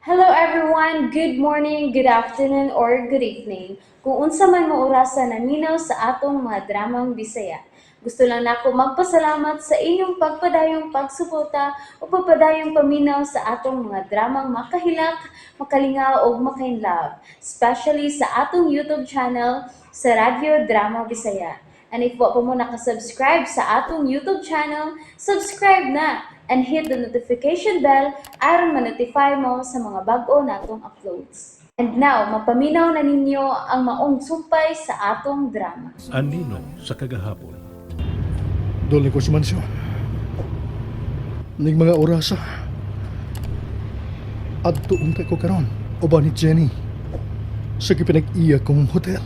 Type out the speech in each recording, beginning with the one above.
Hello everyone, good morning, good afternoon, or good evening. Kung unsa man mo orasan naminaw sa atong mga dramang Bisaya. Gusto lang nako magpasalamat sa inyong pagpadayong pagsuporta o pagpadayong paminaw sa atong mga dramang makahilak, makalingaw o makainlove, especially sa atong YouTube channel sa Radyo Drama Bisaya. And if wa pa mo nakasubscribe sa atong YouTube channel, subscribe na and hit the notification bell aron ma-notify mo sa mga bag-o natong uploads. And now, mapaminaw na ninyo ang maong sumpay sa atong drama. Anino sa kagahapon. Dole ko si Mansyon. Ning mga orasa. At tuong ko karon, o ba ni Jenny? Sa kipinag-iya kong hotel.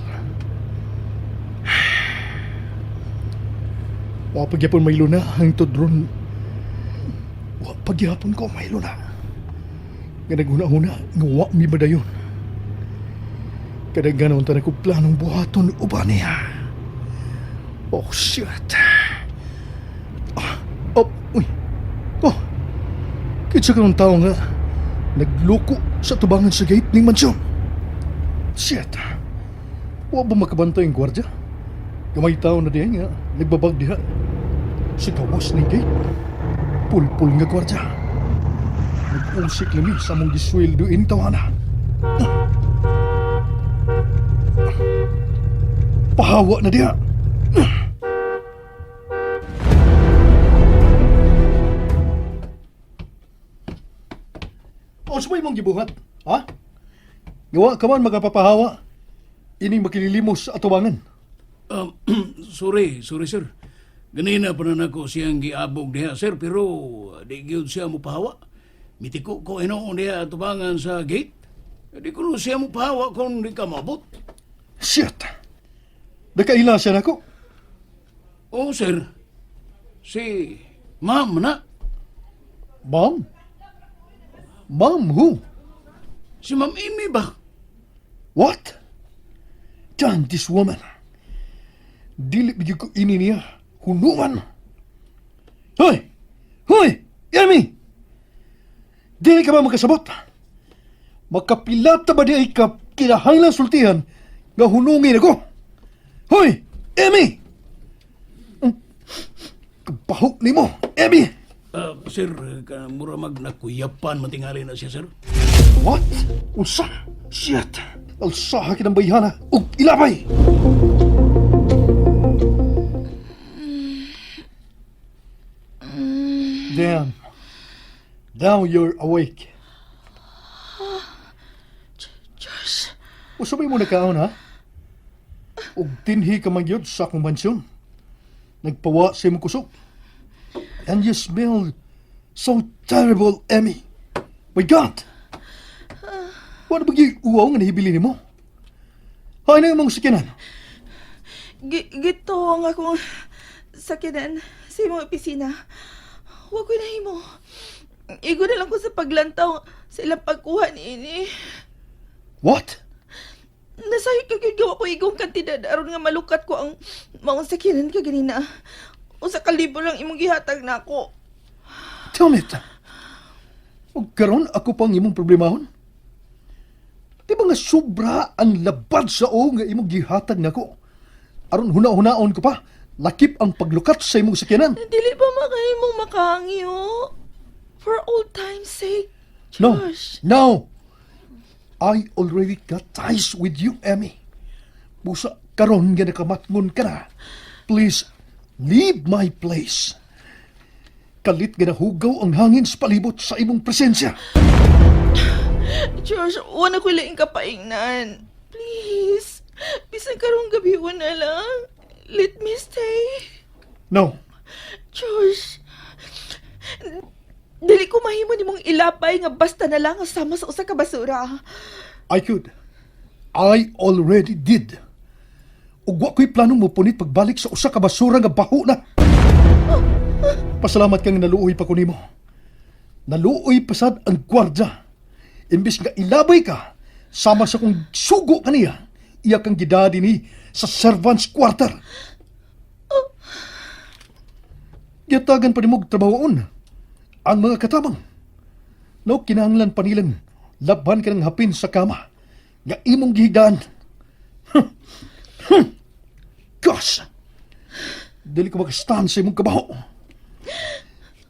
Wapagyapon may luna ang tudron. Wapagyapon ko may luna. Nga naguna-una, ngawa mi ba dayon? Kadaganon ta na ko planong buhaton o ba niya? Oh, shit. Uy. Oh. Kitsa ka ng tao nga nagloko sa tubangan sa gate ng mansyon. Shit. Wa ba makabantay ang gwardya? Gamay tao na diyan nga nagbabag diha sa kawas ng gate. Pulpul nga gwardya. Nag-usik lami sa mong gisweldo in tawana. Pahawa na diha. O sabay mong gibuhat, ha? Gawa ka man magapapahawa. Ining makililimos sa atubangan. Sorry sir. Ganina pa na ako siyang giabog diha sir, pero di gyud siya mo pahawa. Mitiko ko inoon diha atubangan sa gate. Di ko no siya mo pahawa kung di ka mabot. Shit! Nakaila siya na ko. Oh sir, si ma'am na. Ma'am? Ma'am who? Si Ma'am Amy ba? What? Damn this woman. Dili bigyan ko ini niya. Hunuman. Hoy! Hoy! Amy! Dili ka ba makasabot? Makapilata ba di ay ka kinahanglan sultihan nga hunungin ako? Hoy! Amy! Kabahok ni mo, Amy! Sir, mura mag nakuyapan matingali na siya sir. What? Unsa? Shit! Alsaha kinang bayhana ug ilabay! Damn. Now you're awake. Diyos, Usabay mo nakaon ha? Ug tinhi ka man gyud sa akong mansyon. Nagpawa sa imong kusog. And you smell so terrible, Emmy. My God! Ano ba yung uwaw nga nahibili ni mo? Hay na yung mga sakinan. gito ang akong sakinan sa imong opisina. Huwag ko na himo. Igo na lang ko sa paglantaw sa ilang pagkuha ni ini. What? Nasahi ka gawa ko igong kantidad aron nga malukat ko ang maong sakinan ka ganina. Usa ka libo lang imong gihatag na ako. Tell me it. Ug karon ako pang imong problemahon? Di ba nga sobra ang labad sa o nga imong gihatag nako? Aron huna-hunaon ko pa, lakip ang paglukat sa imong sakyanan. Dili ba makahimong makahangyo? For old time's sake, No, Josh. no. I already got ties with you, Emmy. Busa karon nga nakamatngon ka na. Please, leave my place. Kalit nga nahugaw ang hangin sa palibot sa imong presensya. Josh, wala ko lang kapaingnan. Please. Bisan karong gabi na lang. Let me stay. No, Josh. Dili ko mahimo nimong ilapay nga basta na lang sama sa usa ka basura. I could. I already did. Ug wa ko'y planong mupunit pagbalik sa usa ka basura nga baho na. Pasalamat kang naluoy pa ko nimo. Naluoy pasad ang gwardya. Imbis nga ilabay ka, sama sa kong sugo kaniya, iya kang gidadi ni sa servants quarter. Yatagan pa nimog trabahoon ang mga katabang. No, kinahanglan pa nilang laban ka ng hapin sa kama nga imong gihigdaan. Gosh! Dili ko makastand sa imong kabaho.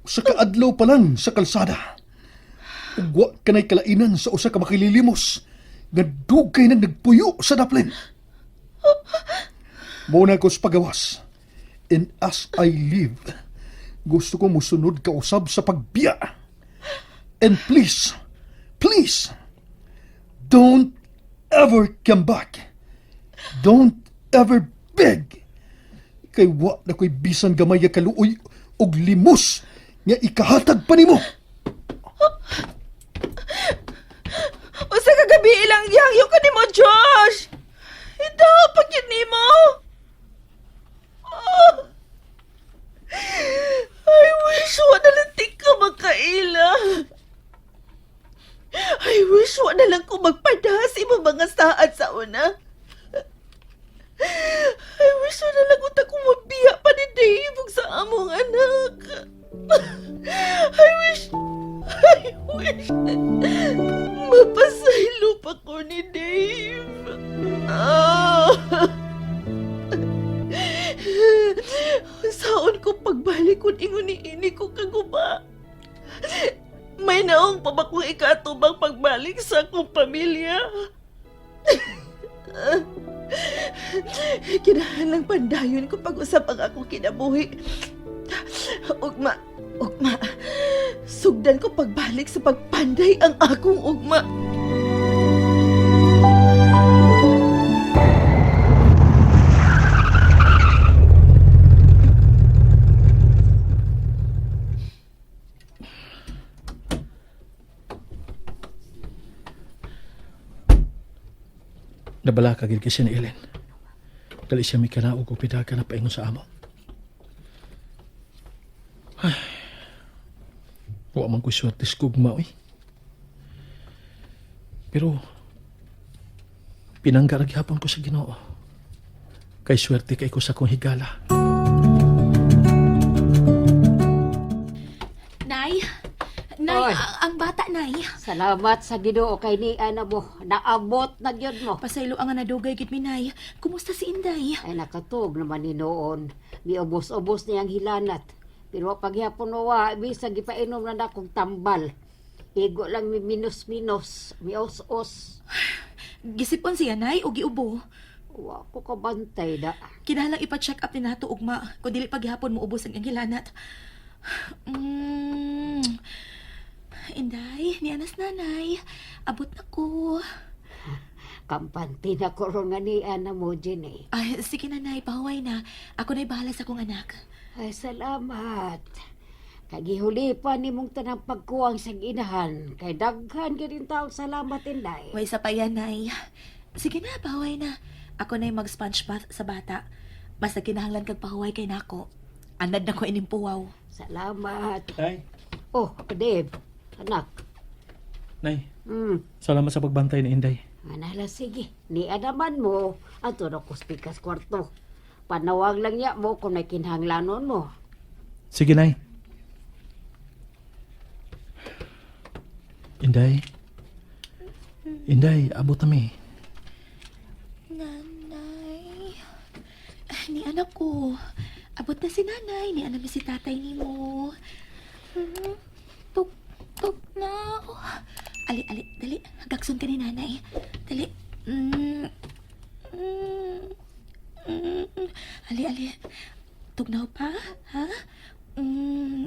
Usa ka adlaw pa lang sa kalsada. Ug wa ka na'y kalainan sa usa ka makililimos nga dugay na nagpuyo sa daplin. Muna ko sa pagawas. And as I live, gusto ko musunod ka usab sa pagbiya. And please, don't ever come back. Don't ever beg. Kay wa na ko'y bisan gamay nga kaluoy og limos nga ikahatag pa nimo. Usa ka gabi ilang yangyo ka nimo, Josh. Ito, pagyan nimo. I wish wala lang ka magkaila. I wish wala lang ko magpadas imong mga saad sa una. I wish wala lang ko mabiya pa ni Dave ug sa among anak. I wish mapasaylo pa ko ni Dave. Saon ko pagbalik kung ingon ni ini ko kaguba. May naong pa ba kung ikatubang pagbalik sa akong pamilya? Kinahanglang pandayon ko pag-usap ang akong kinabuhi. Ugma, sugdan ko pagbalik sa pagpanday ang akong ugma. Nabala ka gid kasi ni Ellen. Dali siya may kanaog o pidaka na paingon sa amo. Ay. Wa man ko swerte sa kugma, oy. Pero, pinangga ra gyapon ko sa Ginoo. Kay swerte kay ko sa kong higala. Nay, Oy. ang bata, Nay. Salamat sa Ginoo kay ni ana mo. Naabot na gyud mo. Pasaylo ang nadugay gid mi, Nay. Kumusta si Inday? Ay nakatug naman ni noon. Miubos-ubos niyang hilanat. Pero paghapon wa bisag gipainom na akong tambal. Igo lang mi minus-minus, mios-os. Gisipon siya, Nay, o giubo. Wa ko kabantay da. Kinahanglang ipa-check up ni nato ugma kung dili paghapon mo ubos ang hilanat. Inday, ni anas nanay. Abot na ko. Kampante na ko ron nga ni ana mo Jenny. Ay, sige na, Nay, pahuway na. Ako na'y bahala sa kong anak. Ay salamat. Kagihuli pa ni mong tanang pagkuwang sa ginahan. Kay daghan gyud taong salamat inday. Way sa pa yan, Nay. Sige na, pahuway na. Ako na'y mag-sponge bath sa bata. Basta kinahanglan kag pahuway kay nako. Anad na ko inimpuwaw. Salamat. Nay, Oh, Dave. Anak. nay, Hmm. salamat sa pagbantay ni Inday. Anala, sige. Ni adaman mo, ato na kuspikas kwarto. Panawag lang niya mo kung may kinhanglanon mo. Sige, nay. Inday. Inday, abot kami. Nanay. Ni anak ko. Abot na si nanay. Ni anak si tatay ni mo. Tuk na. Ali, dali. Gagsun ka ni nanay. Dali. Ali. Tugnaw pa, ha?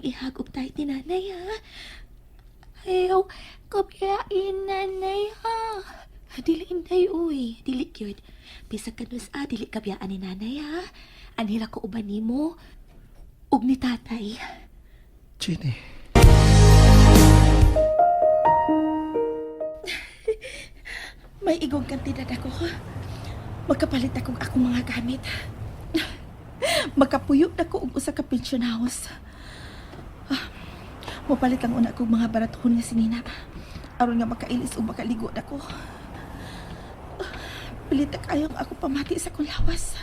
Ihagog tayo ni nanay, ha? Ayaw, kapiyain nanay, ha? Dili inday, uy. Dili yun. Bisa ka nus, dili kapiyaan ni nanay, ha? Anila ko uban ni mo. Ug ni tatay. Jenny. May igong kantidad ako. Magkapalit akong mga gamit. Magkapuyok na ko og usa ka pension house. Mapalit lang una akong mga baraton nga sinina. Aron nga makailis o makaligo na ko. Pilit na kayong ako pamati sa kong lawas.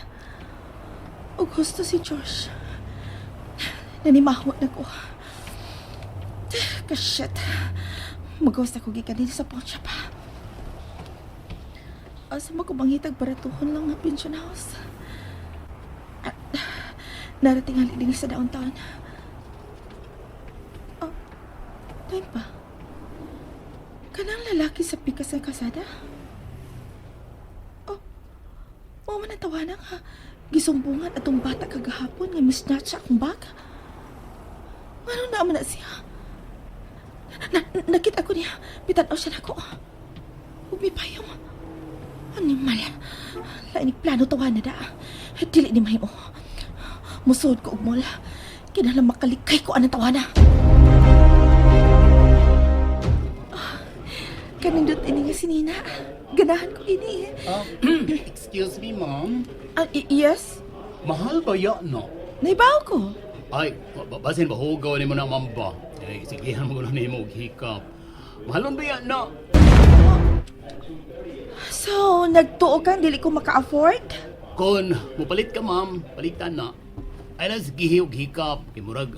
O gusto si Josh. Nanimahot na ko. Kasyat. Magawas ako gikan din sa pawn shop ha. Asa mo ko mangitag baratuhon lang nga pension house. Narating hali din sa downtown. Oh, time pa. Kanang lalaki sa pikas ng kasada? Oh, mo man natawanan nga. Gisumbungan atong bata kagahapon nga misnatch sa akong bag. Ano naman na siya? Nakita ko niya. Pitanaw siya na ako. Umipayong. Animal. Lainig plano tawanan na. Dili ni mahimo. Musuod ko ugmol. Kinalang makalikay ko anang tawana. Kanindot ini nga si Nina. Ganahan ko ini. Excuse me, ma'am. Yes? Mahal ba yan, no? Naibaw ko. Ay, basin ba hugaw ni mo na, ma'am ba? Ay, sigihan mo na ni mo hikap. Mahalon ba yan, no? So, nagtuo ka, dili ko maka-afford? Kon, mupalit ka, ma'am. Palitan na. Ay, nas gihiyog hikap. Kimurag.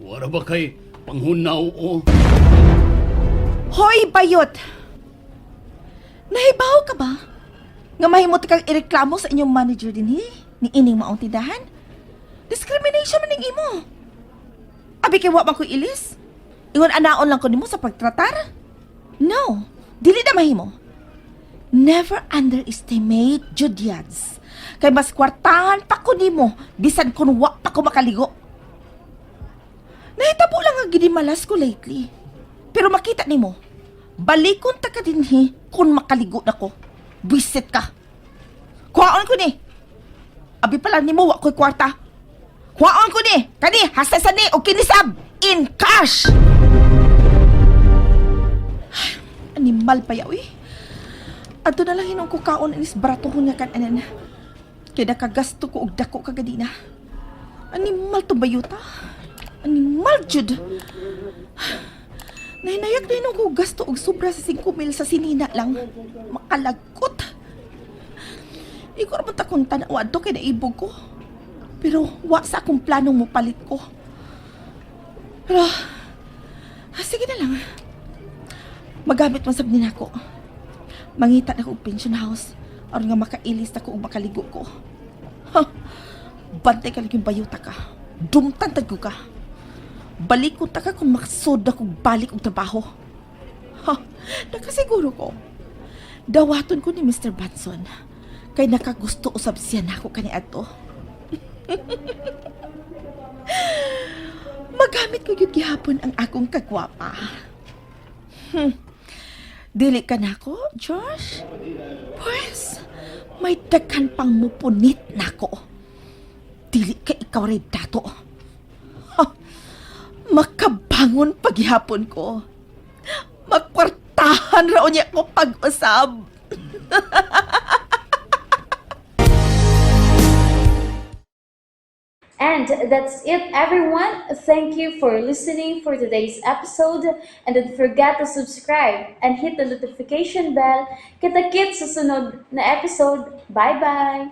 Wara ba kay panghunaw, o? Hoy, bayot! Nahibaw ka ba? Nga mahimot kang ireklamo sa inyong manager din ni ining maong tindahan? Discrimination man ning imo. Abi kay wa man ko ilis? Ingon anaon lang ko nimo sa pagtratar? No, dili na mahimo. Never underestimate Judiads. Kay mas kwartahan pa ko nimo bisan kun wa pa ko makaligo. Nahitabo lang nga ginimalas ko lately. Pero makita nimo, balikon ta ka dinhi kun makaligo na ko. Bisit ka. Kuhaon ko ni. Abi pala nimo wa ko'y kwarta. Kuhaon ko ni. Kani hasasan ni og kinisab in cash. Animal pa yaw eh. Ato na lang hinong kukaon inis baratuhon nga kan anan. Kaya kagasto ko og dako kagadina. Animal to bayuta. Animal jud. Nahinayag na hinong ko gasto og sobra sa 5,000 sa sinina lang. Makalagot. Ikaw naman takong tanawad to kaya naibog ko. Pero wa sa akong planong mo palit ko. Pero, sige na lang. Magamit man sab din ako. Mangita na ko og pension house. Aron nga makailis na ko og makaligo ko. Ha! Bantay ka lang yung bayuta ka. Dumtantad ko ka. Balik ko ta ka kung maksod na kong balik og trabaho. Ha! Nakasiguro ko. Dawaton ko ni Mr. Batson. Kay nakagusto usab siya na ako kaniadto. Magamit ko yun gihapon ang akong kagwapa. Dili ka na ako, Josh? Pues, may daghan pang mupunit na ako. Dili ka ikaw rin dato. Ha, makabangon paghihapon ko. Magkwartahan raw niya ako pag-usab. And that's it, everyone. Thank you for listening for today's episode. And don't forget to subscribe and hit the notification bell. Kita-kits sa sunod na episode. Bye-bye!